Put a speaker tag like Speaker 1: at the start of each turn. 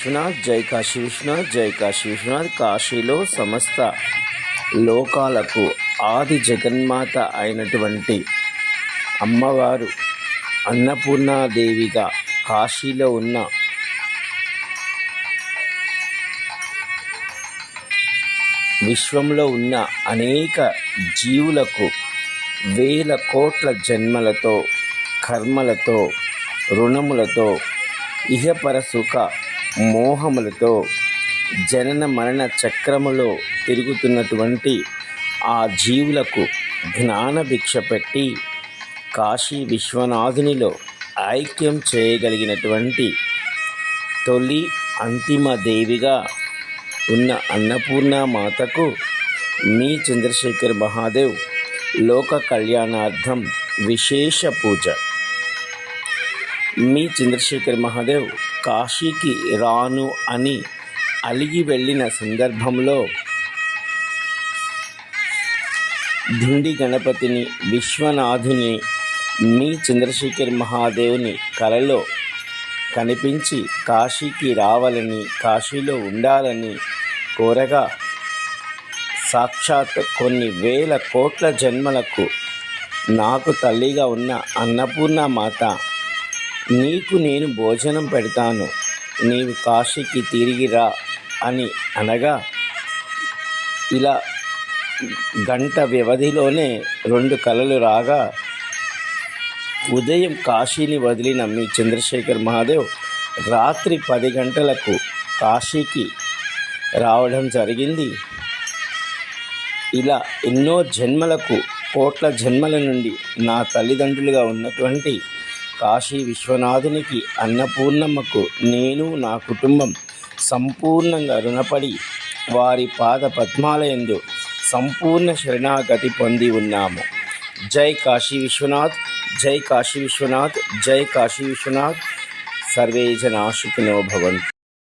Speaker 1: విశ్వనాథ్, జై కాశీ విశ్వనాథ్, జై కాశీ విశ్వనాథ్. కాశీలో సమస్త లోకాలకు ఆది జగన్మాత అయినటువంటి అమ్మవారు అన్నపూర్ణాదేవిగా కాశీలో ఉన్న విశ్వంలో ఉన్న అనేక జీవులకు వేల కోట్ల జన్మలతో కర్మలతో రుణములతో ఇహపర సుఖ మోహములతో జనన మరణ చక్రములో తిరుగుతున్నటువంటి ఆ జీవులకు జ్ఞాన భిక్ష పెట్టి కాశీ విశ్వనాథునిలో ఐక్యం చేయగలిగినటువంటి తొలి అంతిమ దేవిగా ఉన్న అన్నపూర్ణామాతకు మీ చంద్రశేఖర్ మహాదేవ్ లోక కళ్యాణార్థం విశేష పూజ. మీ చంద్రశేఖర్ మహాదేవ్ కాశీకి రాను అని అలిగి వెళ్ళిన సందర్భంలో దిండి గణపతిని విశ్వనాథుని మీ చంద్రశేఖర్ మహాదేవ్ని కలలో కనిపించి కాశీకి రావాలని కాశీలో ఉండాలని కోరగా సాక్షాత్ కొన్ని వేల కోట్ల జన్మలకు నాకు తల్లిగా ఉన్న అన్నపూర్ణమాత నీకు నేను భోజనం పెడతాను, నీవు కాశీకి తిరిగి రా అని అనగా ఇలా గంట వ్యవధిలోనే 2 కలలు రాగా ఉదయం కాశీని వదిలిన మీ చంద్రశేఖర్ మహాదేవ్ రాత్రి 10 గంటలకు కాశీకి రావడం జరిగింది. ఇలా ఎన్నో జన్మలకు కోట్ల జన్మల నుండి నా తల్లిదండ్రులుగా ఉన్నటువంటి కాశీ విశ్వనాథునికి అన్నపూర్ణమ్మకు నేను నా కుటుంబం సంపూర్ణంగా రుణపడి వారి పాద పద్మాలయందు సంపూర్ణ శరణాగతి పొంది ఉన్నాము. జై కాశీ విశ్వనాథ్, జై కాశీ విశ్వనాథ్, జై కాశీ విశ్వనాథ్. సర్వే జనా సుఖినో భవంతు.